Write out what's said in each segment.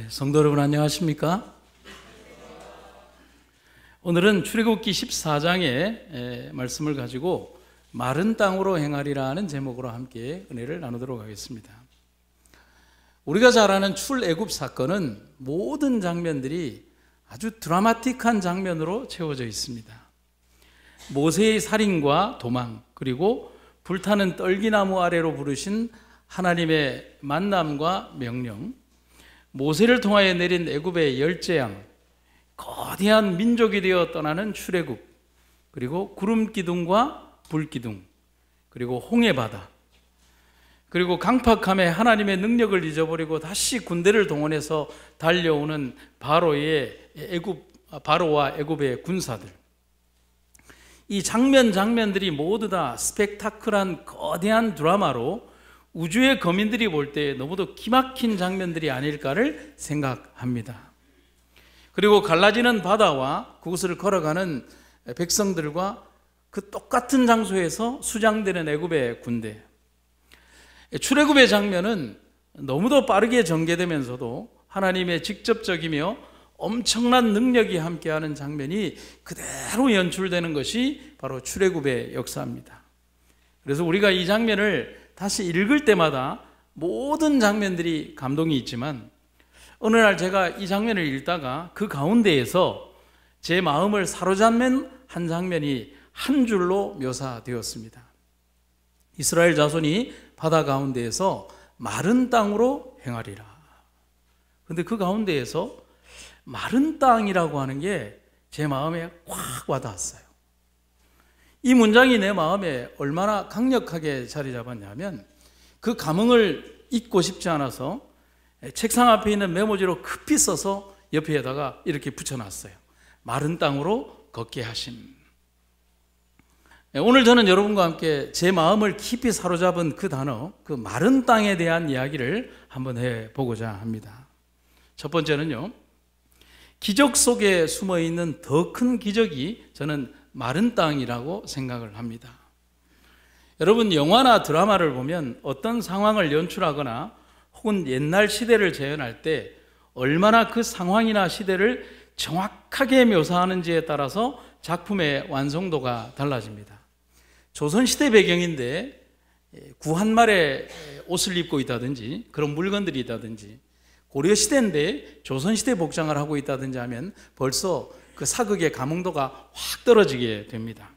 성도 여러분 안녕하십니까? 오늘은 출애굽기 14장의 말씀을 가지고 마른 땅으로 행하리라는 제목으로 함께 은혜를 나누도록 하겠습니다. 우리가 잘 아는 출애굽 사건은 모든 장면들이 아주 드라마틱한 장면으로 채워져 있습니다. 모세의 살인과 도망, 그리고 불타는 떨기나무 아래로 부르신 하나님의 만남과 명령, 모세를 통하여 내린 애굽의 열재앙, 거대한 민족이 되어 떠나는 출애굽, 그리고 구름 기둥과 불 기둥, 그리고 홍해바다, 그리고 강팍함에 하나님의 능력을 잊어버리고 다시 군대를 동원해서 달려오는 바로와 애굽의 군사들. 이 장면들이 모두 다 스펙타클한 거대한 드라마로 우주의 거민들이 볼 때 너무도 기막힌 장면들이 아닐까를 생각합니다. 그리고 갈라지는 바다와 그곳을 걸어가는 백성들과 그 똑같은 장소에서 수장되는 애굽의 군대. 출애굽의 장면은 너무도 빠르게 전개되면서도 하나님의 직접적이며 엄청난 능력이 함께하는 장면이 그대로 연출되는 것이 바로 출애굽의 역사입니다. 그래서 우리가 이 장면을 다시 읽을 때마다 모든 장면들이 감동이 있지만 어느 날 제가 이 장면을 읽다가 그 가운데에서 제 마음을 사로잡는 한 장면이 한 줄로 묘사되었습니다. 이스라엘 자손이 바다 가운데에서 마른 땅으로 행하리라. 그런데 그 가운데에서 마른 땅이라고 하는 게 제 마음에 확 와닿았어요. 이 문장이 내 마음에 얼마나 강력하게 자리 잡았냐면 그 감흥을 잊고 싶지 않아서 책상 앞에 있는 메모지로 급히 써서 옆에다가 이렇게 붙여놨어요. 마른 땅으로 걷게 하심. 오늘 저는 여러분과 함께 제 마음을 깊이 사로잡은 그 단어, 그 마른 땅에 대한 이야기를 한번 해보고자 합니다. 첫 번째는요, 기적 속에 숨어있는 더 큰 기적이 저는 마른 땅이라고 생각을 합니다. 여러분, 영화나 드라마를 보면 어떤 상황을 연출하거나 혹은 옛날 시대를 재현할 때 얼마나 그 상황이나 시대를 정확하게 묘사하는지에 따라서 작품의 완성도가 달라집니다. 조선시대 배경인데 구한말의 옷을 입고 있다든지 그런 물건들이 있다든지, 고려시대인데 조선시대 복장을 하고 있다든지 하면 벌써 그 사극의 감흥도가 확 떨어지게 됩니다.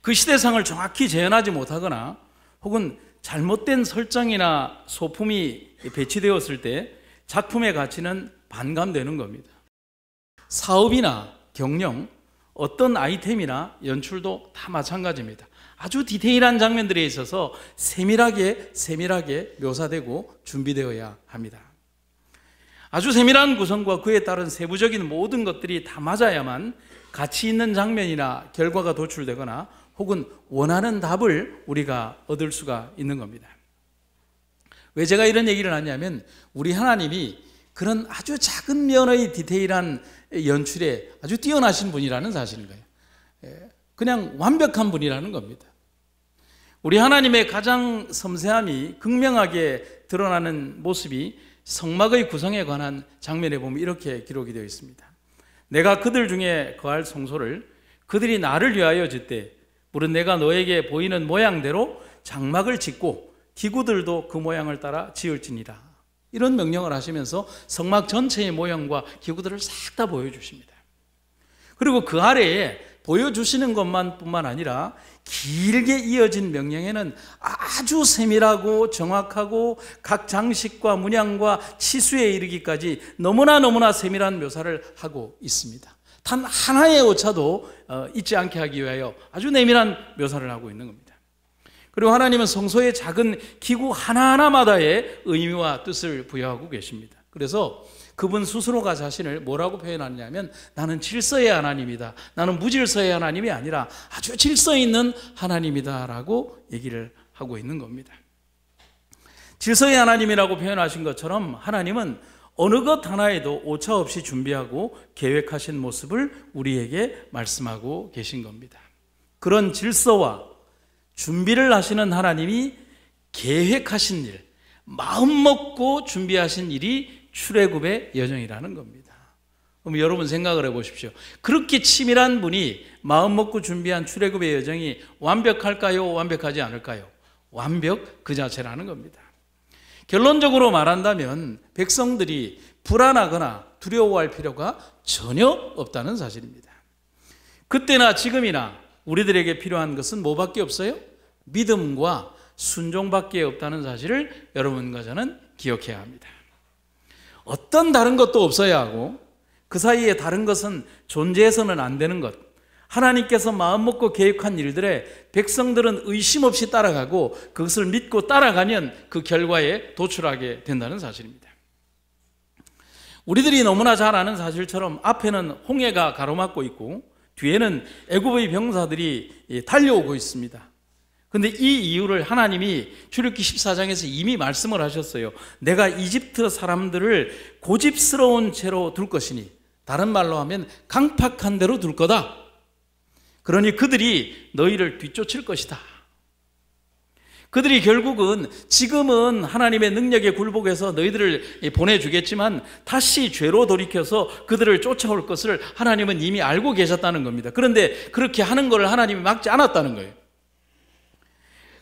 그 시대상을 정확히 재현하지 못하거나 혹은 잘못된 설정이나 소품이 배치되었을 때 작품의 가치는 반감되는 겁니다. 사업이나 경영, 어떤 아이템이나 연출도 다 마찬가지입니다. 아주 디테일한 장면들에 있어서 세밀하게 묘사되고 준비되어야 합니다. 아주 세밀한 구성과 그에 따른 세부적인 모든 것들이 다 맞아야만 가치 있는 장면이나 결과가 도출되거나 혹은 원하는 답을 우리가 얻을 수가 있는 겁니다. 왜 제가 이런 얘기를 하냐면 우리 하나님이 그런 아주 작은 면의 디테일한 연출에 아주 뛰어나신 분이라는 사실인 거예요. 그냥 완벽한 분이라는 겁니다. 우리 하나님의 가장 섬세함이 극명하게 드러나는 모습이 성막의 구성에 관한 장면에 보면 이렇게 기록이 되어 있습니다. 내가 그들 중에 거할 성소를 그들이 나를 위하여 짓되 물은 내가 너에게 보이는 모양대로 장막을 짓고 기구들도 그 모양을 따라 지을지니라. 이런 명령을 하시면서 성막 전체의 모양과 기구들을 싹 다 보여주십니다. 그리고 그 아래에 보여주시는 것뿐만 아니라 길게 이어진 명령에는 아주 세밀하고 정확하고 각 장식과 문양과 치수에 이르기까지 너무나 세밀한 묘사를 하고 있습니다. 단 하나의 오차도 잊지 않게 하기 위하여 아주 내밀한 묘사를 하고 있는 겁니다. 그리고 하나님은 성소의 작은 기구 하나하나마다의 의미와 뜻을 부여하고 계십니다. 그래서 그분 스스로가 자신을 뭐라고 표현하느냐면 나는 질서의 하나님이다. 나는 무질서의 하나님이 아니라 아주 질서 있는 하나님이다 라고 얘기를 하고 있는 겁니다. 질서의 하나님이라고 표현하신 것처럼 하나님은 어느 것 하나에도 오차 없이 준비하고 계획하신 모습을 우리에게 말씀하고 계신 겁니다. 그런 질서와 준비를 하시는 하나님이 계획하신 일, 마음 먹고 준비하신 일이 출애굽의 여정이라는 겁니다. 그럼 여러분 생각을 해보십시오. 그렇게 치밀한 분이 마음 먹고 준비한 출애굽의 여정이 완벽할까요? 완벽하지 않을까요? 완벽 그 자체라는 겁니다. 결론적으로 말한다면 백성들이 불안하거나 두려워할 필요가 전혀 없다는 사실입니다. 그때나 지금이나 우리들에게 필요한 것은 뭐밖에 없어요? 믿음과 순종밖에 없다는 사실을 여러분과 저는 기억해야 합니다. 어떤 다른 것도 없어야 하고 그 사이에 다른 것은 존재해서는 안 되는 것. 하나님께서 마음 먹고 계획한 일들에 백성들은 의심 없이 따라가고 그것을 믿고 따라가면 그 결과에 도출하게 된다는 사실입니다. 우리들이 너무나 잘 아는 사실처럼 앞에는 홍해가 가로막고 있고 뒤에는 애굽의 병사들이 달려오고 있습니다. 그런데 이 이유를 하나님이 출애굽기 14장에서 이미 말씀을 하셨어요. 내가 이집트 사람들을 고집스러운 채로 둘 것이니, 다른 말로 하면 강팍한 대로 둘 거다. 그러니 그들이 너희를 뒤쫓을 것이다. 그들이 결국은 지금은 하나님의 능력에 굴복해서 너희들을 보내주겠지만 다시 죄로 돌이켜서 그들을 쫓아올 것을 하나님은 이미 알고 계셨다는 겁니다. 그런데 그렇게 하는 것을 하나님이 막지 않았다는 거예요.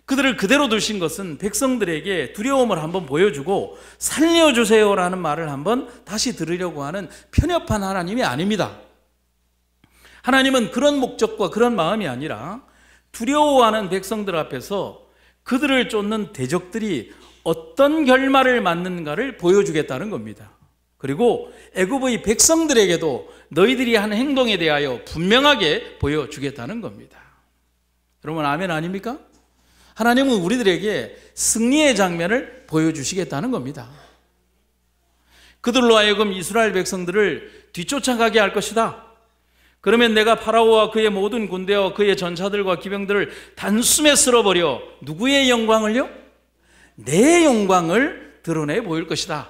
그들을 그대로 두신 것은 백성들에게 두려움을 한번 보여주고 살려주세요라는 말을 한번 다시 들으려고 하는 편협한 하나님이 아닙니다. 하나님은 그런 목적과 그런 마음이 아니라 두려워하는 백성들 앞에서 그들을 쫓는 대적들이 어떤 결말을 맞는가를 보여주겠다는 겁니다. 그리고 애굽의 백성들에게도 너희들이 한 행동에 대하여 분명하게 보여주겠다는 겁니다. 여러분 아멘 아닙니까? 하나님은 우리들에게 승리의 장면을 보여주시겠다는 겁니다. 그들로 하여금 이스라엘 백성들을 뒤쫓아가게 할 것이다. 그러면 내가 파라오와 그의 모든 군대와 그의 전차들과 기병들을 단숨에 쓸어버려 누구의 영광을요? 내 영광을 드러내 보일 것이다.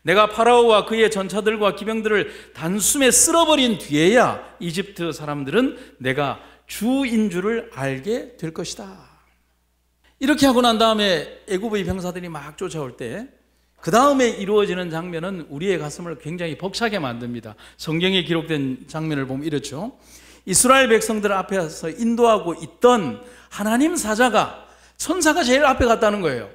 내가 파라오와 그의 전차들과 기병들을 단숨에 쓸어버린 뒤에야 이집트 사람들은 내가 주인 줄을 알게 될 것이다. 이렇게 하고 난 다음에 애굽의 병사들이 막 쫓아올 때 그 다음에 이루어지는 장면은 우리의 가슴을 굉장히 벅차게 만듭니다. 성경에 기록된 장면을 보면 이렇죠. 이스라엘 백성들 앞에서 인도하고 있던 하나님 사자가, 천사가 제일 앞에 갔다는 거예요.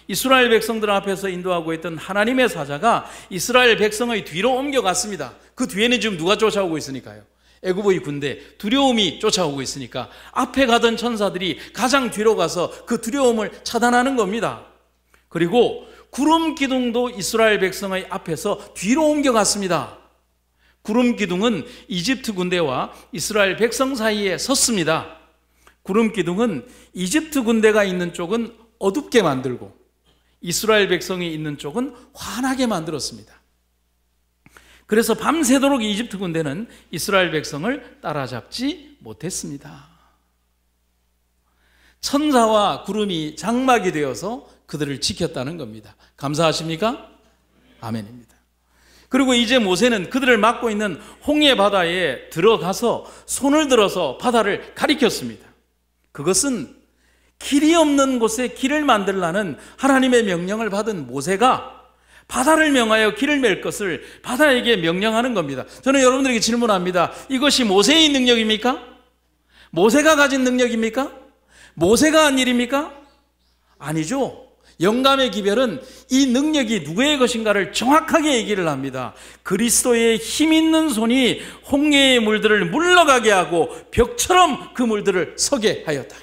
이스라엘 백성들 앞에서 인도하고 있던 하나님의 사자가 이스라엘 백성의 뒤로 옮겨갔습니다. 그 뒤에는 지금 누가 쫓아오고 있으니까요? 애굽의 군대, 두려움이 쫓아오고 있으니까 앞에 가던 천사들이 가장 뒤로 가서 그 두려움을 차단하는 겁니다. 그리고 구름 기둥도 이스라엘 백성의 앞에서 뒤로 옮겨갔습니다. 구름 기둥은 이집트 군대와 이스라엘 백성 사이에 섰습니다. 구름 기둥은 이집트 군대가 있는 쪽은 어둡게 만들고 이스라엘 백성이 있는 쪽은 환하게 만들었습니다. 그래서 밤새도록 이집트 군대는 이스라엘 백성을 따라잡지 못했습니다. 천사와 구름이 장막이 되어서 그들을 지켰다는 겁니다. 감사하십니까? 아멘입니다. 그리고 이제 모세는 그들을 막고 있는 홍해 바다에 들어가서 손을 들어서 바다를 가리켰습니다. 그것은 길이 없는 곳에 길을 만들라는 하나님의 명령을 받은 모세가 바다를 명하여 길을 맬 것을 바다에게 명령하는 겁니다. 저는 여러분들에게 질문합니다. 이것이 모세의 능력입니까? 모세가 가진 능력입니까? 모세가 한 일입니까? 아니죠. 영감의 기별은 이 능력이 누구의 것인가를 정확하게 얘기를 합니다. 그리스도의 힘 있는 손이 홍해의 물들을 물러가게 하고 벽처럼 그 물들을 서게 하였다.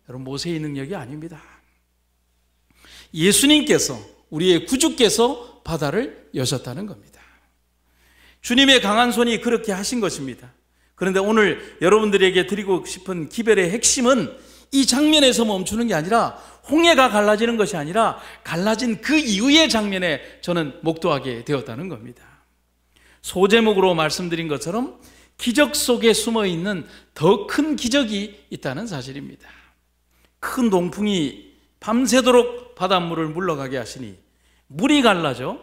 여러분, 모세의 능력이 아닙니다. 예수님께서, 우리의 구주께서 바다를 여셨다는 겁니다. 주님의 강한 손이 그렇게 하신 것입니다. 그런데 오늘 여러분들에게 드리고 싶은 기별의 핵심은 이 장면에서 멈추는 게 아니라 홍해가 갈라지는 것이 아니라 갈라진 그 이후의 장면에 저는 목도하게 되었다는 겁니다. 소제목으로 말씀드린 것처럼 기적 속에 숨어 있는 더 큰 기적이 있다는 사실입니다. 큰 동풍이 밤새도록 바닷물을 물러가게 하시니 물이 갈라져,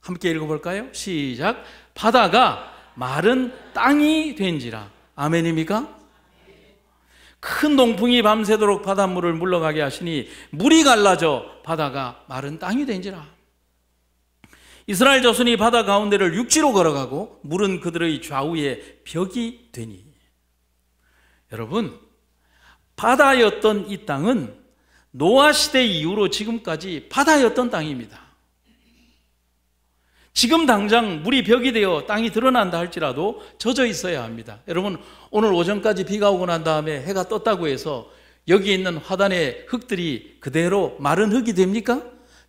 함께 읽어볼까요? 시작. 바다가 마른 땅이 된지라. 아멘입니까? 큰 동풍이 밤새도록 바닷물을 물러가게 하시니 물이 갈라져 바다가 마른 땅이 된지라. 이스라엘 자손이 바다 가운데를 육지로 걸어가고 물은 그들의 좌우에 벽이 되니. 여러분, 바다였던 이 땅은 노아 시대 이후로 지금까지 바다였던 땅입니다. 지금 당장 물이 벽이 되어 땅이 드러난다 할지라도 젖어 있어야 합니다. 여러분, 오늘 오전까지 비가 오고 난 다음에 해가 떴다고 해서 여기 있는 화단의 흙들이 그대로 마른 흙이 됩니까?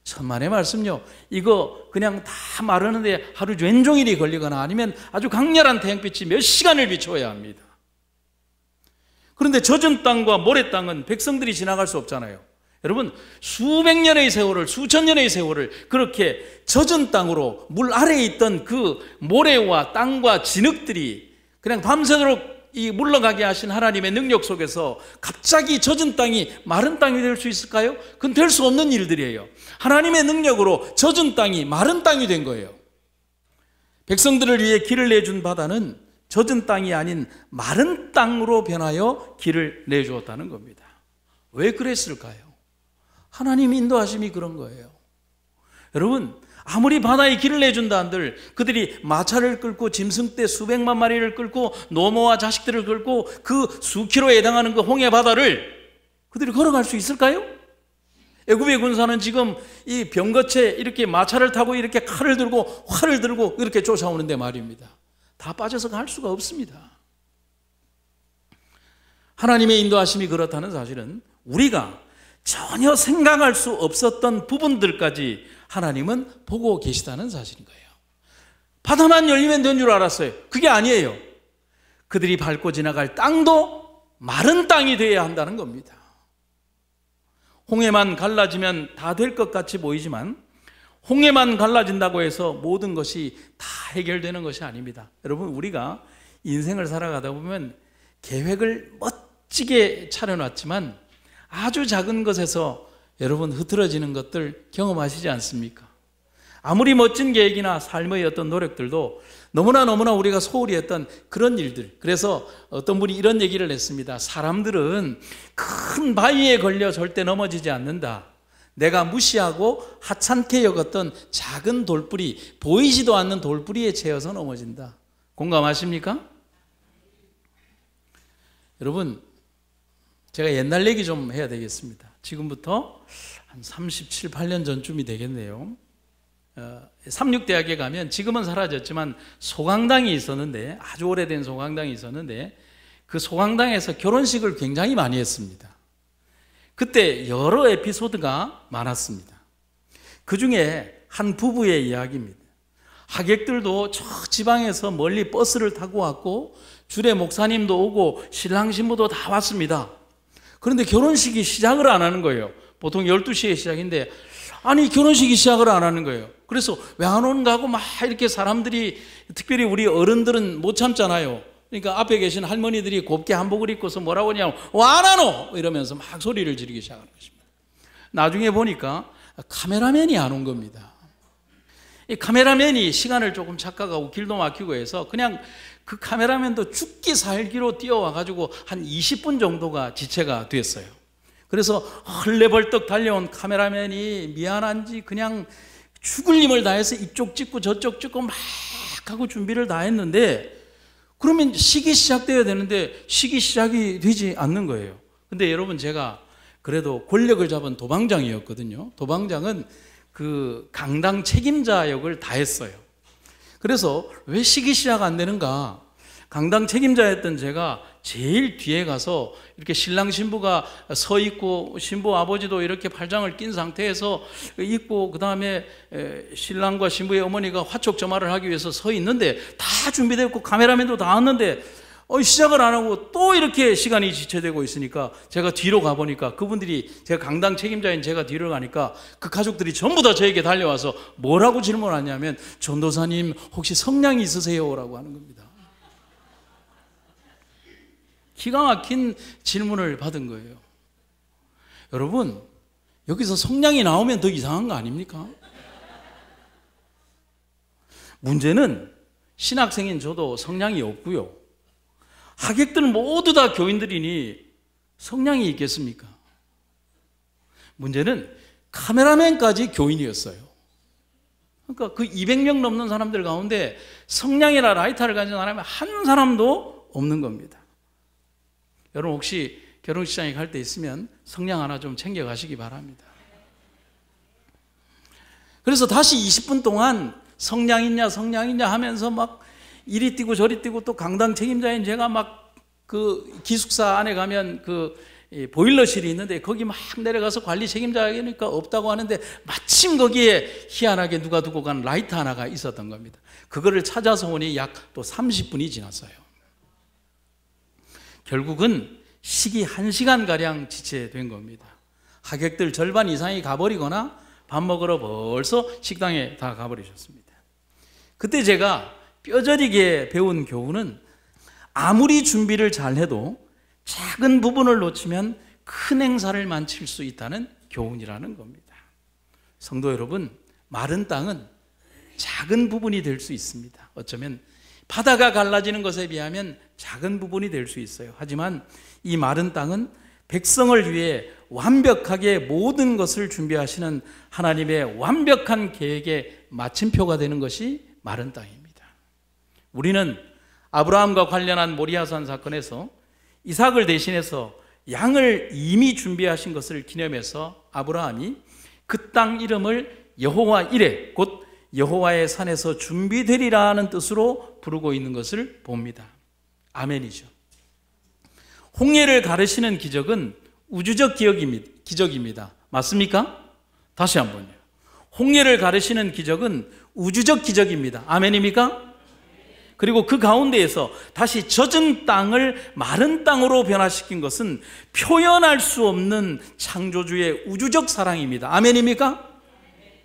천만의 말씀요. 이거 그냥 다 마르는데 하루 종일이 걸리거나 아니면 아주 강렬한 태양빛이 몇 시간을 비추어야 합니다. 그런데 젖은 땅과 모래 땅은 백성들이 지나갈 수 없잖아요. 여러분, 수백 년의 세월을, 수천 년의 세월을 그렇게 젖은 땅으로 물 아래에 있던 그 모래와 땅과 진흙들이 그냥 밤새도록 이 물러가게 하신 하나님의 능력 속에서 갑자기 젖은 땅이 마른 땅이 될 수 있을까요? 그건 될 수 없는 일들이에요. 하나님의 능력으로 젖은 땅이 마른 땅이 된 거예요. 백성들을 위해 길을 내준 바다는 젖은 땅이 아닌 마른 땅으로 변하여 길을 내주었다는 겁니다. 왜 그랬을까요? 하나님 인도하심이 그런 거예요. 여러분, 아무리 바다에 길을 내준다 한들 그들이 마차를 끌고 짐승떼 수백만 마리를 끌고 노모와 자식들을 끌고 그 수킬로에 해당하는 그 홍해 바다를 그들이 걸어갈 수 있을까요? 애굽의 군사는 지금 이 병거체 이렇게 마차를 타고 이렇게 칼을 들고 활을 들고 이렇게 쫓아오는데 말입니다. 다 빠져서 갈 수가 없습니다. 하나님의 인도하심이 그렇다는 사실은 우리가 전혀 생각할 수 없었던 부분들까지 하나님은 보고 계시다는 사실인 거예요. 바다만 열리면 된 줄 알았어요. 그게 아니에요. 그들이 밟고 지나갈 땅도 마른 땅이 되어야 한다는 겁니다. 홍해만 갈라지면 다 될 것 같이 보이지만 홍해만 갈라진다고 해서 모든 것이 다 해결되는 것이 아닙니다. 여러분, 우리가 인생을 살아가다 보면 계획을 멋지게 차려놨지만 아주 작은 것에서 여러분 흐트러지는 것들 경험하시지 않습니까? 아무리 멋진 계획이나 삶의 어떤 노력들도 너무나 우리가 소홀히 했던 그런 일들. 그래서 어떤 분이 이런 얘기를 했습니다. 사람들은 큰 바위에 걸려 절대 넘어지지 않는다. 내가 무시하고 하찮게 여겼던 작은 돌뿌리, 보이지도 않는 돌뿌리에 채여서 넘어진다. 공감하십니까? 여러분, 제가 옛날 얘기 좀 해야 되겠습니다. 지금부터 한 37, 8년 전쯤이 되겠네요. 삼육대학에 가면 지금은 사라졌지만 소강당이 있었는데, 아주 오래된 소강당이 있었는데 그 소강당에서 결혼식을 굉장히 많이 했습니다. 그때 여러 에피소드가 많았습니다. 그 중에 한 부부의 이야기입니다. 하객들도 저 지방에서 멀리 버스를 타고 왔고 주례 목사님도 오고 신랑 신부도 다 왔습니다. 그런데 결혼식이 시작을 안 하는 거예요. 보통 12시에 시작인데 아니 결혼식이 시작을 안 하는 거예요. 그래서 왜 안 오는가 하고 막 이렇게 사람들이, 특별히 우리 어른들은 못 참잖아요. 그러니까 앞에 계신 할머니들이 곱게 한복을 입고서 뭐라고 하냐면 왜 안 하노? 이러면서 막 소리를 지르기 시작하는 것입니다. 나중에 보니까 카메라맨이 안 온 겁니다. 이 카메라맨이 시간을 조금 착각하고 길도 막히고 해서 그냥 그 카메라맨도 죽기 살기로 뛰어와가지고 한 20분 정도가 지체가 됐어요. 그래서 헐레벌떡 달려온 카메라맨이 미안한지 그냥 죽을 힘을 다해서 이쪽 찍고 저쪽 찍고 막 하고 준비를 다 했는데 그러면 식이 시작돼야 되는데 식이 시작이 되지 않는 거예요. 근데 여러분, 제가 그래도 권력을 잡은 도방장이었거든요. 도방장은 그 강당 책임자 역을 다 했어요. 그래서 왜 식이 시작 안 되는가? 강당 책임자였던 제가 제일 뒤에 가서 이렇게 신랑 신부가 서 있고 신부 아버지도 이렇게 팔짱을 낀 상태에서 있고 그 다음에 신랑과 신부의 어머니가 화촉 점화를 하기 위해서 서 있는데 다 준비되고 카메라맨도 다 왔는데 시작을 안 하고 또 이렇게 시간이 지체되고 있으니까 제가 뒤로 가보니까 그분들이, 제가 강당 책임자인 제가 뒤로 가니까 그 가족들이 전부 다 저에게 달려와서 뭐라고 질문하냐면 전도사님 혹시 성량이 있으세요? 라고 하는 겁니다. 기가 막힌 질문을 받은 거예요. 여러분, 여기서 성량이 나오면 더 이상한 거 아닙니까? 문제는 신학생인 저도 성량이 없고요. 하객들 모두 다 교인들이니 성량이 있겠습니까? 문제는 카메라맨까지 교인이었어요. 그러니까 그 200명 넘는 사람들 가운데 성량이나 라이터를 가진 사람이 한 사람도 없는 겁니다. 여러분 혹시 결혼식장에 갈 때 있으면 성냥 하나 좀 챙겨가시기 바랍니다. 그래서 다시 20분 동안 성냥 있냐 하면서 막 이리 뛰고 저리 뛰고, 또 강당 책임자인 제가 막 그 기숙사 안에 가면 그 보일러실이 있는데 거기 막 내려가서 관리 책임자니까 없다고 하는데 마침 거기에 희한하게 누가 두고 간 라이터 하나가 있었던 겁니다. 그거를 찾아서 오니 약 또 30분이 지났어요. 결국은 식이 1시간가량 지체된 겁니다. 하객들 절반 이상이 가버리거나 밥 먹으러 벌써 식당에 다 가버리셨습니다. 그때 제가 뼈저리게 배운 교훈은 아무리 준비를 잘해도 작은 부분을 놓치면 큰 행사를 망칠 수 있다는 교훈이라는 겁니다. 성도 여러분, 마른 땅은 작은 부분이 될 수 있습니다. 어쩌면 바다가 갈라지는 것에 비하면 작은 부분이 될 수 있어요. 하지만 이 마른 땅은 백성을 위해 완벽하게 모든 것을 준비하시는 하나님의 완벽한 계획의 마침표가 되는 것이 마른 땅입니다. 우리는 아브라함과 관련한 모리아산 사건에서 이삭을 대신해서 양을 이미 준비하신 것을 기념해서 아브라함이 그 땅 이름을 여호와 이레, 곧 여호와의 산에서 준비되리라는 뜻으로 부르고 있는 것을 봅니다. 아멘이죠. 홍해를 가르시는 기적은 우주적 기적입니다. 맞습니까? 다시 한번요. 홍해를 가르시는 기적은 우주적 기적입니다. 아멘입니까? 그리고 그 가운데에서 다시 젖은 땅을 마른 땅으로 변화시킨 것은 표현할 수 없는 창조주의 우주적 사랑입니다. 아멘입니까?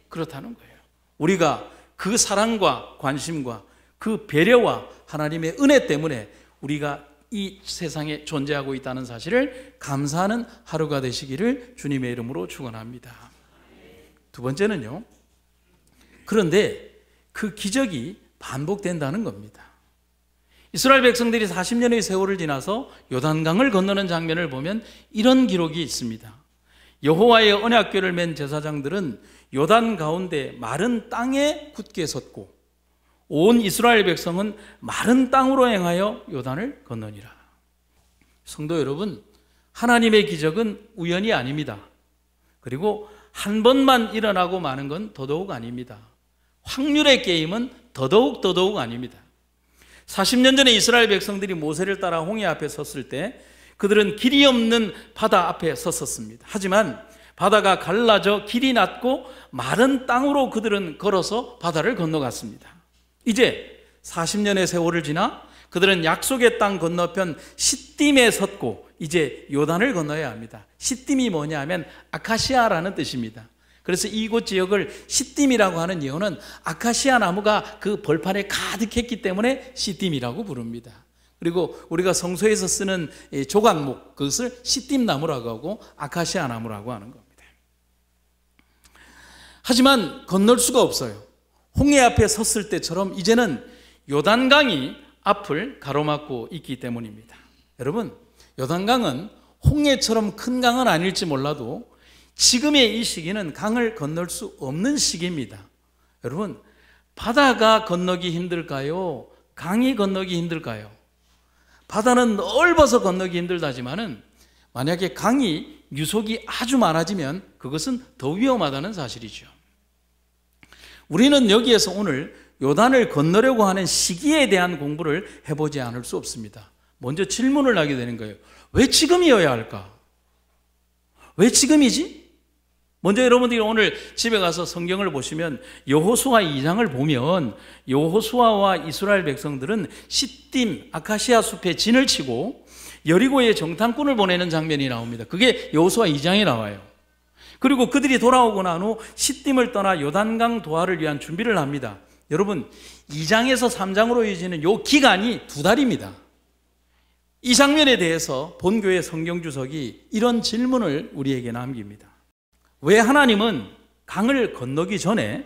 그렇다는 거예요. 우리가 그 사랑과 관심과 그 배려와 하나님의 은혜 때문에 우리가 이 세상에 존재하고 있다는 사실을 감사하는 하루가 되시기를 주님의 이름으로 축원합니다. 두 번째는요, 그런데 그 기적이 반복된다는 겁니다. 이스라엘 백성들이 40년의 세월을 지나서 요단강을 건너는 장면을 보면 이런 기록이 있습니다. 여호와의 언약궤를 맨 제사장들은 요단 가운데 마른 땅에 굳게 섰고 온 이스라엘 백성은 마른 땅으로 행하여 요단을 건너니라. 성도 여러분, 하나님의 기적은 우연이 아닙니다. 그리고 한 번만 일어나고 마는 건 더더욱 아닙니다. 확률의 게임은 더더욱 아닙니다. 40년 전에 이스라엘 백성들이 모세를 따라 홍해 앞에 섰을 때 그들은 길이 없는 바다 앞에 섰었습니다. 하지만 바다가 갈라져 길이 났고 마른 땅으로 그들은 걸어서 바다를 건너갔습니다. 이제 40년의 세월을 지나 그들은 약속의 땅 건너편 시딤에 섰고 이제 요단을 건너야 합니다. 시딤이 뭐냐 하면 아카시아라는 뜻입니다. 그래서 이곳 지역을 시딤이라고 하는 이유는 아카시아 나무가 그 벌판에 가득했기 때문에 시딤이라고 부릅니다. 그리고 우리가 성소에서 쓰는 조각목, 그것을 시딤나무라고 하고 아카시아 나무라고 하는 겁니다. 하지만 건널 수가 없어요. 홍해 앞에 섰을 때처럼 이제는 요단강이 앞을 가로막고 있기 때문입니다. 여러분, 요단강은 홍해처럼 큰 강은 아닐지 몰라도 지금의 이 시기는 강을 건널 수 없는 시기입니다. 여러분, 바다가 건너기 힘들까요? 강이 건너기 힘들까요? 바다는 넓어서 건너기 힘들다지만은 만약에 강이 유속이 아주 많아지면 그것은 더 위험하다는 사실이죠. 우리는 여기에서 오늘 요단을 건너려고 하는 시기에 대한 공부를 해보지 않을 수 없습니다. 먼저 질문을 하게 되는 거예요. 왜 지금이어야 할까? 왜 지금이지? 먼저 여러분들이 오늘 집에 가서 성경을 보시면 여호수아 2장을 보면 여호수아와 이스라엘 백성들은 시딤 아카시아 숲에 진을 치고 여리고에 정탐꾼을 보내는 장면이 나옵니다. 그게 여호수아 2장에 나와요. 그리고 그들이 돌아오고 난 후 시딤을 떠나 요단강 도하를 위한 준비를 합니다. 여러분, 2장에서 3장으로 이어지는 이 기간이 2달입니다. 이 장면에 대해서 본교의 성경주석이 이런 질문을 우리에게 남깁니다. 왜 하나님은 강을 건너기 전에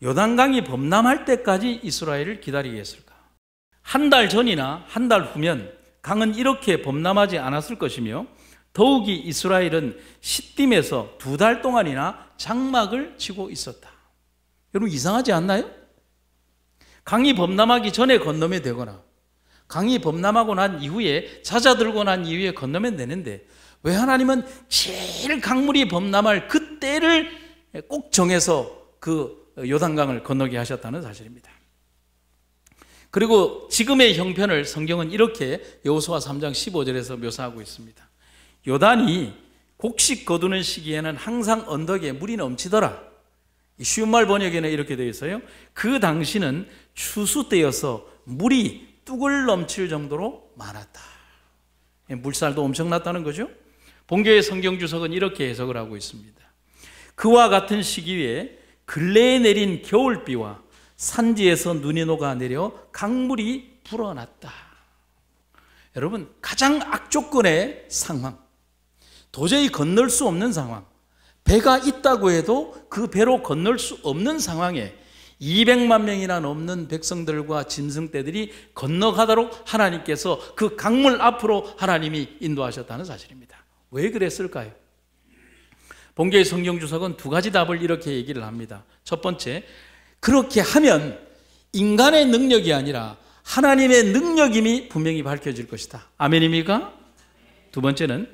요단강이 범람할 때까지 이스라엘을 기다리게 했을까? 한 달 전이나 한 달 후면 강은 이렇게 범람하지 않았을 것이며 더욱이 이스라엘은 시딤에서 2달 동안이나 장막을 치고 있었다. 여러분 이상하지 않나요? 강이 범람하기 전에 건너면 되거나 강이 범람하고 난 이후에 잦아들고 난 이후에 건너면 되는데 왜 하나님은 제일 강물이 범람할 그 때를 꼭 정해서 그 요단강을 건너게 하셨다는 사실입니다. 그리고 지금의 형편을 성경은 이렇게 여호수아 3장 15절에서 묘사하고 있습니다. 요단이 곡식 거두는 시기에는 항상 언덕에 물이 넘치더라. 쉬운 말 번역에는 이렇게 되어 있어요. 그 당시는 추수 때여서 물이 뚝을 넘칠 정도로 많았다. 물살도 엄청났다는 거죠. 본교의 성경 주석은 이렇게 해석을 하고 있습니다. 그와 같은 시기에 근래에 내린 겨울비와 산지에서 눈이 녹아 내려 강물이 불어났다. 여러분 가장 악조건의 상황, 도저히 건널 수 없는 상황, 배가 있다고 해도 그 배로 건널 수 없는 상황에 200만 명이나 넘는 백성들과 짐승떼들이 건너가도록 하나님께서 그 강물 앞으로 하나님이 인도하셨다는 사실입니다. 왜 그랬을까요? 본교의 성경 주석은 2가지 답을 이렇게 얘기를 합니다. 첫 번째, 그렇게 하면 인간의 능력이 아니라 하나님의 능력임이 분명히 밝혀질 것이다. 아멘입니까? 두 번째는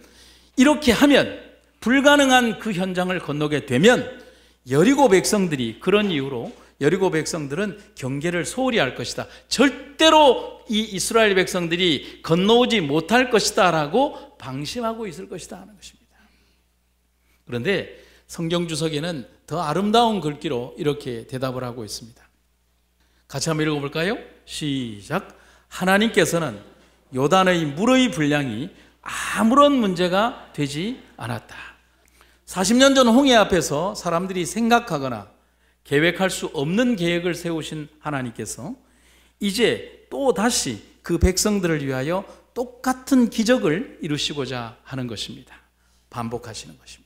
이렇게 하면 불가능한 그 현장을 건너게 되면 여리고 백성들이 그런 이유로 여리고 백성들은 경계를 소홀히 할 것이다. 절대로 이 이스라엘 백성들이 건너오지 못할 것이다 라고 방심하고 있을 것이다 하는 것입니다. 그런데 성경 주석에는 더 아름다운 글귀로 이렇게 대답을 하고 있습니다. 같이 한번 읽어볼까요? 시작. 하나님께서는 요단의 물의 분량이 아무런 문제가 되지 않았다. 40년 전 홍해 앞에서 사람들이 생각하거나 계획할 수 없는 계획을 세우신 하나님께서 이제 또 다시 그 백성들을 위하여 똑같은 기적을 이루시고자 하는 것입니다. 반복하시는 것입니다.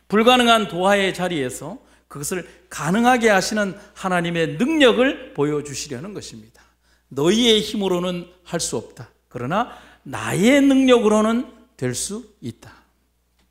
불가능한 도하의 자리에서 그것을 가능하게 하시는 하나님의 능력을 보여주시려는 것입니다. 너희의 힘으로는 할 수 없다. 그러나 나의 능력으로는 될 수 있다.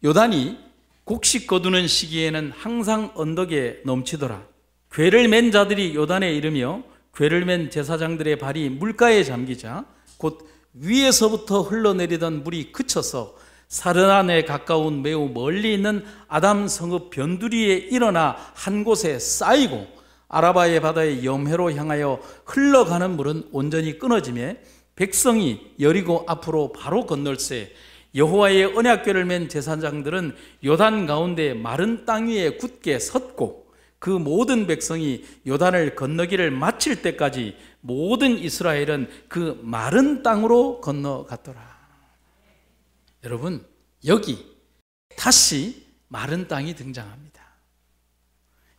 요단이 곡식 거두는 시기에는 항상 언덕에 넘치더라. 궤를 맨 자들이 요단에 이르며 궤를 맨 제사장들의 발이 물가에 잠기자 곧 위에서부터 흘러내리던 물이 그쳐서 사르난에 가까운 매우 멀리 있는 아담 성읍 변두리에 일어나 한 곳에 쌓이고 아라바의 바다의 염해로 향하여 흘러가는 물은 온전히 끊어지며 백성이 여리고 앞으로 바로 건널새 여호와의 언약궤를 맨 제사장들은 요단 가운데 마른 땅 위에 굳게 섰고 그 모든 백성이 요단을 건너기를 마칠 때까지 모든 이스라엘은 그 마른 땅으로 건너갔더라. 여러분 여기 다시 마른 땅이 등장합니다.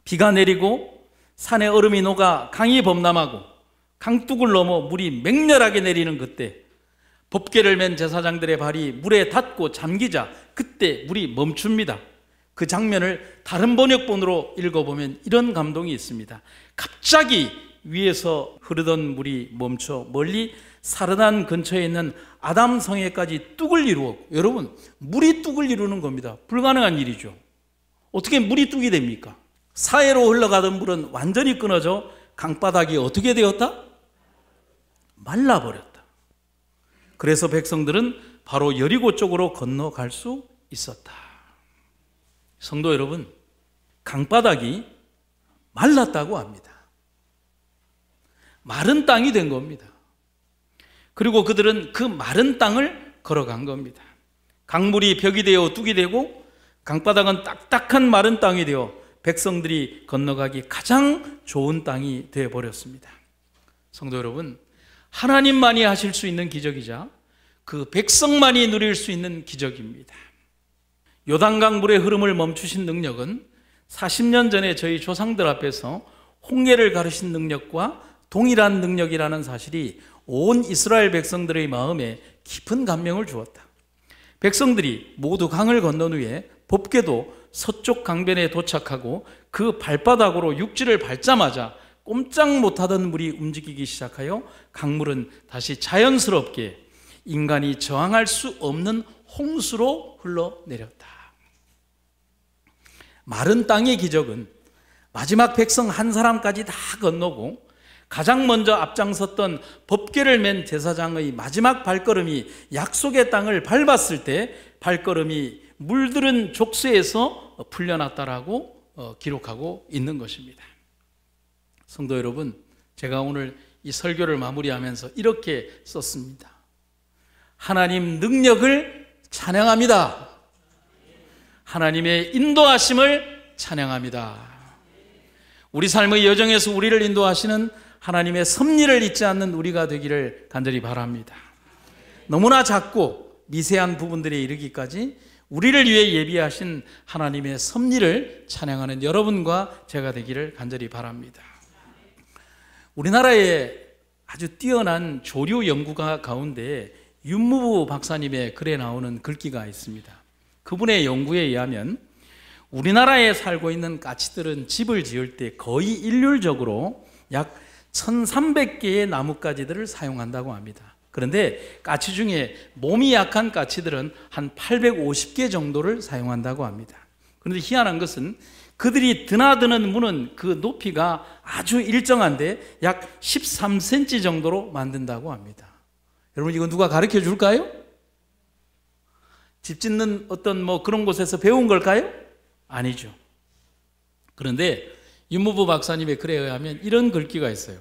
비가 내리고 산에 얼음이 녹아 강이 범람하고 강둑을 넘어 물이 맹렬하게 내리는 그때 법궤를 맨 제사장들의 발이 물에 닿고 잠기자 그때 물이 멈춥니다. 그 장면을 다른 번역본으로 읽어보면 이런 감동이 있습니다. 갑자기 위에서 흐르던 물이 멈춰 멀리 사르난 근처에 있는 아담 성에까지 뚝을 이루었고, 여러분 물이 뚝을 이루는 겁니다. 불가능한 일이죠. 어떻게 물이 뚝이 됩니까? 사해로 흘러가던 물은 완전히 끊어져 강바닥이 어떻게 되었다? 말라버렸다. 그래서 백성들은 바로 여리고 쪽으로 건너갈 수 있었다. 성도 여러분, 강바닥이 말랐다고 합니다. 마른 땅이 된 겁니다. 그리고 그들은 그 마른 땅을 걸어간 겁니다. 강물이 벽이 되어 뚝이 되고 강바닥은 딱딱한 마른 땅이 되어 백성들이 건너가기 가장 좋은 땅이 되어버렸습니다. 성도 여러분, 하나님만이 하실 수 있는 기적이자 그 백성만이 누릴 수 있는 기적입니다. 요단강 물의 흐름을 멈추신 능력은 40년 전에 저희 조상들 앞에서 홍해를 가르신 능력과 동일한 능력이라는 사실이 온 이스라엘 백성들의 마음에 깊은 감명을 주었다. 백성들이 모두 강을 건넌 후에 법궤도 서쪽 강변에 도착하고 그 발바닥으로 육지를 밟자마자 꼼짝 못하던 물이 움직이기 시작하여 강물은 다시 자연스럽게 인간이 저항할 수 없는 홍수로 흘러내렸다. 마른 땅의 기적은 마지막 백성 한 사람까지 다 건너고 가장 먼저 앞장섰던 법궤를 맨 제사장의 마지막 발걸음이 약속의 땅을 밟았을 때 발걸음이 물들은 족쇄에서 풀려났다라고 기록하고 있는 것입니다. 성도 여러분, 제가 오늘 이 설교를 마무리하면서 이렇게 썼습니다. 하나님 능력을 찬양합니다. 하나님의 인도하심을 찬양합니다. 우리 삶의 여정에서 우리를 인도하시는 하나님의 섭리를 잊지 않는 우리가 되기를 간절히 바랍니다. 너무나 작고 미세한 부분들에 이르기까지 우리를 위해 예비하신 하나님의 섭리를 찬양하는 여러분과 제가 되기를 간절히 바랍니다. 우리나라에 아주 뛰어난 조류 연구가 가운데 윤무부 박사님의 글에 나오는 글귀가 있습니다. 그분의 연구에 의하면 우리나라에 살고 있는 까치들은 집을 지을 때 거의 일률적으로 약 1300개의 나뭇가지들을 사용한다고 합니다. 그런데 까치 중에 몸이 약한 까치들은 한 850개 정도를 사용한다고 합니다. 그런데 희한한 것은 그들이 드나드는 문은 그 높이가 아주 일정한데 약 13cm 정도로 만든다고 합니다. 여러분, 이거 누가 가르쳐 줄까요? 집 짓는 어떤 그런 곳에서 배운 걸까요? 아니죠. 그런데 윤무부 박사님의 글에 의하면 이런 글귀가 있어요.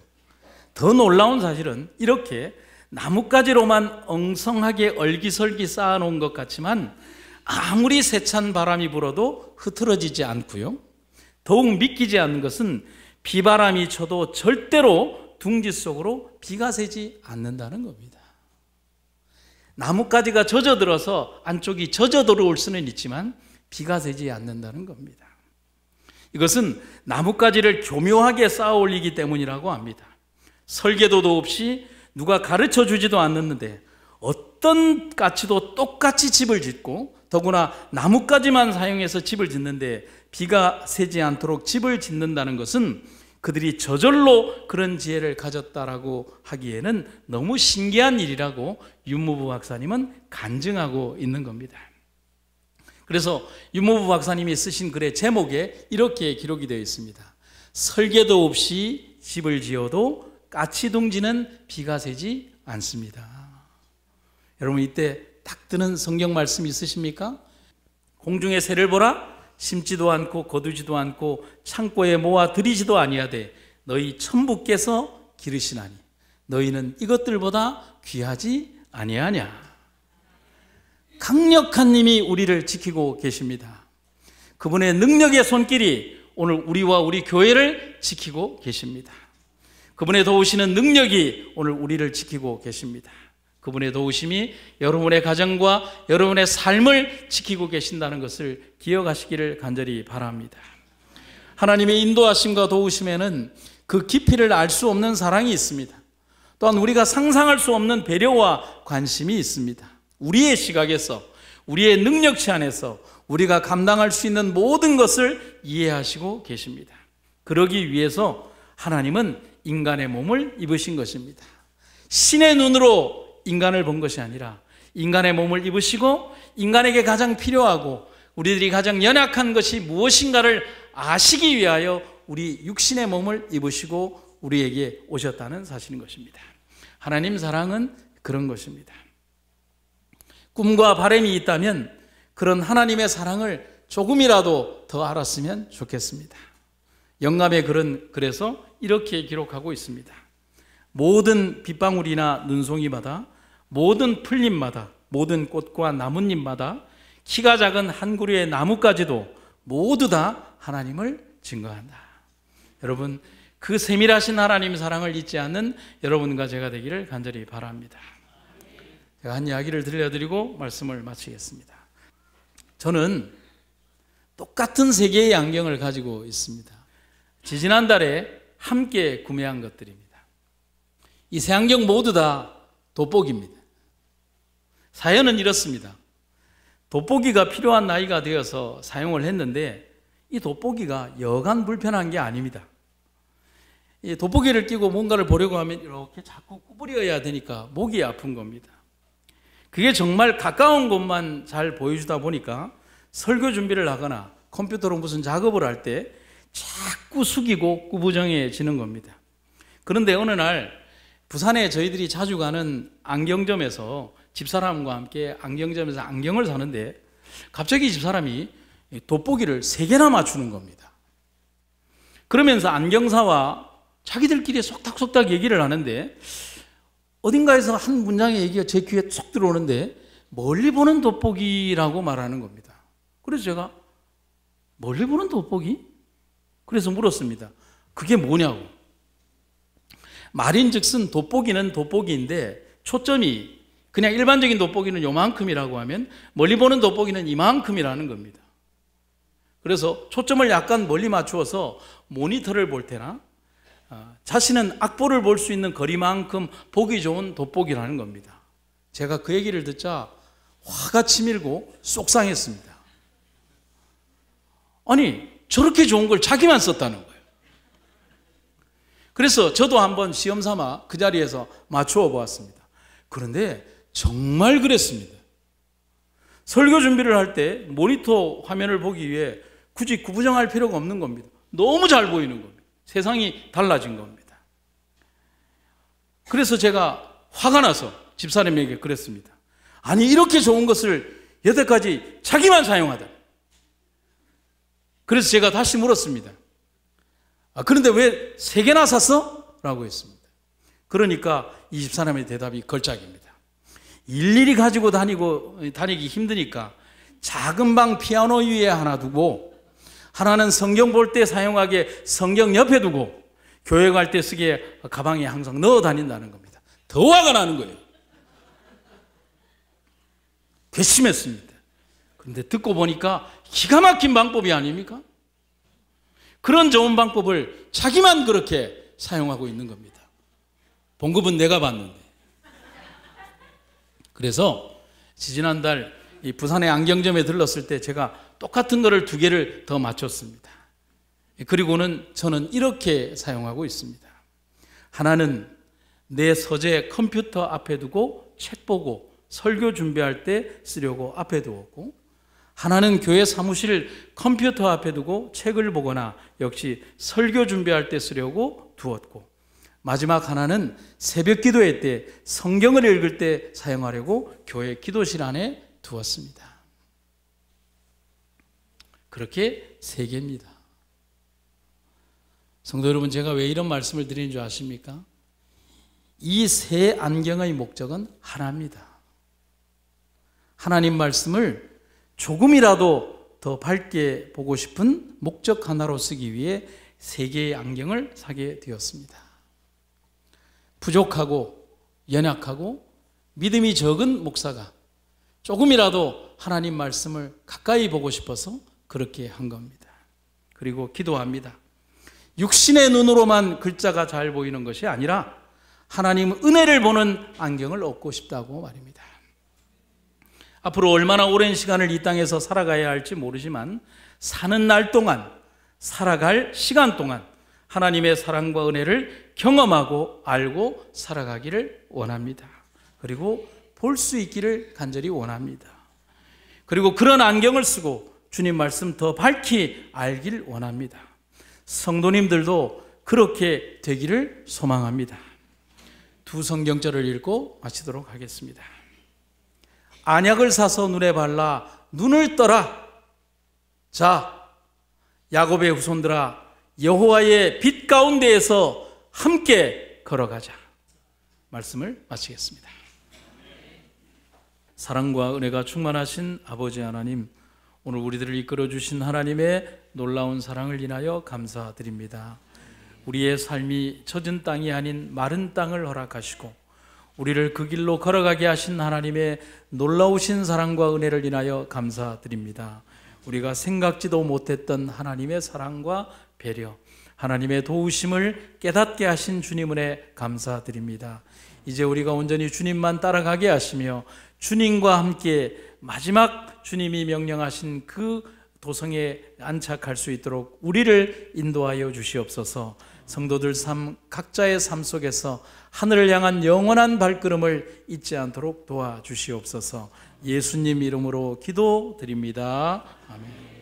더 놀라운 사실은 이렇게 나뭇가지로만 엉성하게 얼기설기 쌓아놓은 것 같지만 아무리 세찬 바람이 불어도 흐트러지지 않고요. 더욱 믿기지 않는 것은 비바람이 쳐도 절대로 둥지 속으로 비가 새지 않는다는 겁니다. 나뭇가지가 젖어들어서 안쪽이 젖어 들어올 수는 있지만 비가 새지 않는다는 겁니다. 이것은 나뭇가지를 교묘하게 쌓아 올리기 때문이라고 합니다. 설계도도 없이 누가 가르쳐 주지도 않았는데 어떤 까치도 똑같이 집을 짓고 더구나 나뭇가지만 사용해서 집을 짓는데 비가 새지 않도록 집을 짓는다는 것은 그들이 저절로 그런 지혜를 가졌다라고 하기에는 너무 신기한 일이라고 윤무부 박사님은 간증하고 있는 겁니다. 그래서 윤무부 박사님이 쓰신 글의 제목에 이렇게 기록이 되어 있습니다. 설계도 없이 집을 지어도 까치둥지는 비가 새지 않습니다. 여러분, 이때 딱 드는 성경 말씀 있으십니까? 공중의 새를 보라, 심지도 않고 거두지도 않고 창고에 모아 들이지도 아니하되 너희 천부께서 기르시나니 너희는 이것들보다 귀하지 아니하냐. 강력한 님이 우리를 지키고 계십니다. 그분의 능력의 손길이 오늘 우리와 우리 교회를 지키고 계십니다. 그분의 도우시는 능력이 오늘 우리를 지키고 계십니다. 그분의 도우심이 여러분의 가정과 여러분의 삶을 지키고 계신다는 것을 기억하시기를 간절히 바랍니다. 하나님의 인도하심과 도우심에는 그 깊이를 알 수 없는 사랑이 있습니다. 또한 우리가 상상할 수 없는 배려와 관심이 있습니다. 우리의 시각에서, 우리의 능력치 안에서 우리가 감당할 수 있는 모든 것을 이해하시고 계십니다. 그러기 위해서 하나님은 인간의 몸을 입으신 것입니다. 신의 눈으로 인간을 본 것이 아니라 인간의 몸을 입으시고 인간에게 가장 필요하고 우리들이 가장 연약한 것이 무엇인가를 아시기 위하여 우리 육신의 몸을 입으시고 우리에게 오셨다는 사실인 것입니다. 하나님 사랑은 그런 것입니다. 꿈과 바람이 있다면 그런 하나님의 사랑을 조금이라도 더 알았으면 좋겠습니다. 영감의 글은 그래서 이렇게 기록하고 있습니다. 모든 빗방울이나 눈송이마다, 모든 풀잎마다, 모든 꽃과 나뭇잎마다, 키가 작은 한 그루의 나뭇가지도 모두 다 하나님을 증거한다. 여러분, 그 세밀하신 하나님 사랑을 잊지 않는 여러분과 제가 되기를 간절히 바랍니다. 제가 한 이야기를 들려드리고 말씀을 마치겠습니다. 저는 똑같은 세 개의 안경을 가지고 있습니다. 지지난달에 함께 구매한 것들입니다. 이 세 안경 모두 다 돋보기입니다. 사연은 이렇습니다. 돋보기가 필요한 나이가 되어서 사용을 했는데 이 돋보기가 여간 불편한 게 아닙니다. 이 돋보기를 끼고 뭔가를 보려고 하면 이렇게 자꾸 구부려야 되니까 목이 아픈 겁니다. 그게 정말 가까운 곳만 잘 보여주다 보니까 설교 준비를 하거나 컴퓨터로 무슨 작업을 할 때 자꾸 숙이고 구부정해지는 겁니다. 그런데 어느 날 부산에 저희들이 자주 가는 안경점에서 집사람과 함께 안경점에서 안경을 사는데 갑자기 집사람이 돋보기를 3개나 맞추는 겁니다. 그러면서 안경사와 자기들끼리 속닥속닥 얘기를 하는데 어딘가에서 한 문장의 얘기가 제 귀에 쏙 들어오는데 멀리 보는 돋보기라고 말하는 겁니다. 그래서 제가 멀리 보는 돋보기? 그래서 물었습니다. 그게 뭐냐고. 말인즉슨 돋보기는 돋보기인데 초점이 그냥 일반적인 돋보기는 요만큼이라고 하면 멀리 보는 돋보기는 이만큼이라는 겁니다. 그래서 초점을 약간 멀리 맞추어서 모니터를 볼 때나 자신은 악보를 볼 수 있는 거리만큼 보기 좋은 돋보기라는 겁니다. 제가 그 얘기를 듣자 화가 치밀고 속상했습니다. 아니 저렇게 좋은 걸 자기만 썼다는 거예요. 그래서 저도 한번 시험 삼아 그 자리에서 맞추어 보았습니다. 그런데 정말 그랬습니다. 설교 준비를 할 때 모니터 화면을 보기 위해 굳이 구부정할 필요가 없는 겁니다. 너무 잘 보이는 겁니다. 세상이 달라진 겁니다. 그래서 제가 화가 나서 집사람에게 그랬습니다. 아니 이렇게 좋은 것을 여태까지 자기만 사용하다. 그래서 제가 다시 물었습니다. 그런데 왜 3개나 샀어? 라고 했습니다. 그러니까 이 집사람의 대답이 걸작입니다. 일일이 가지고 다니기 힘드니까 작은 방 피아노 위에 하나 두고 하나는 성경 볼 때 사용하게 성경 옆에 두고 교회 갈 때 쓰기에 가방에 항상 넣어 다닌다는 겁니다. 더 화가 나는 거예요. 괘씸했습니다. 그런데 듣고 보니까 기가 막힌 방법이 아닙니까? 그런 좋은 방법을 자기만 그렇게 사용하고 있는 겁니다. 봉급은 내가 받는데. 그래서 지난달 이 부산의 안경점에 들렀을 때 제가 똑같은 거를 2개를 더 맞췄습니다. 그리고는 저는 이렇게 사용하고 있습니다. 하나는 내 서재 컴퓨터 앞에 두고 책 보고 설교 준비할 때 쓰려고 앞에 두었고, 하나는 교회 사무실 컴퓨터 앞에 두고 책을 보거나 역시 설교 준비할 때 쓰려고 두었고, 마지막 하나는 새벽 기도회 때 성경을 읽을 때 사용하려고 교회 기도실 안에 두었습니다. 그렇게 3개입니다. 성도 여러분, 제가 왜 이런 말씀을 드리는 줄 아십니까? 이 3 안경의 목적은 하나입니다. 하나님 말씀을 조금이라도 더 밝게 보고 싶은 목적 하나로 쓰기 위해 3개의 안경을 사게 되었습니다. 부족하고 연약하고 믿음이 적은 목사가 조금이라도 하나님 말씀을 가까이 보고 싶어서 그렇게 한 겁니다. 그리고 기도합니다. 육신의 눈으로만 글자가 잘 보이는 것이 아니라 하나님 은혜를 보는 안경을 얻고 싶다고 말입니다. 앞으로 얼마나 오랜 시간을 이 땅에서 살아가야 할지 모르지만 사는 날 동안, 살아갈 시간 동안 하나님의 사랑과 은혜를 경험하고 알고 살아가기를 원합니다. 그리고 볼 수 있기를 간절히 원합니다. 그리고 그런 안경을 쓰고 주님 말씀 더 밝히 알길 원합니다. 성도님들도 그렇게 되기를 소망합니다. 2 성경절을 읽고 마치도록 하겠습니다. 안약을 사서 눈에 발라 눈을 떠라. 자, 야곱의 후손들아, 여호와의 빛 가운데에서 함께 걸어가자. 말씀을 마치겠습니다. 사랑과 은혜가 충만하신 아버지 하나님, 오늘 우리들을 이끌어주신 하나님의 놀라운 사랑을 인하여 감사드립니다. 우리의 삶이 젖은 땅이 아닌 마른 땅을 허락하시고 우리를 그 길로 걸어가게 하신 하나님의 놀라우신 사랑과 은혜를 인하여 감사드립니다. 우리가 생각지도 못했던 하나님의 사랑과 배려, 하나님의 도우심을 깨닫게 하신 주님 은혜 감사드립니다. 이제 우리가 온전히 주님만 따라가게 하시며 주님과 함께 마지막 주님이 명령하신 그 도성에 안착할 수 있도록 우리를 인도하여 주시옵소서. 성도들 삶 각자의 삶 속에서 하늘을 향한 영원한 발걸음을 잊지 않도록 도와주시옵소서. 예수님 이름으로 기도드립니다. 아멘.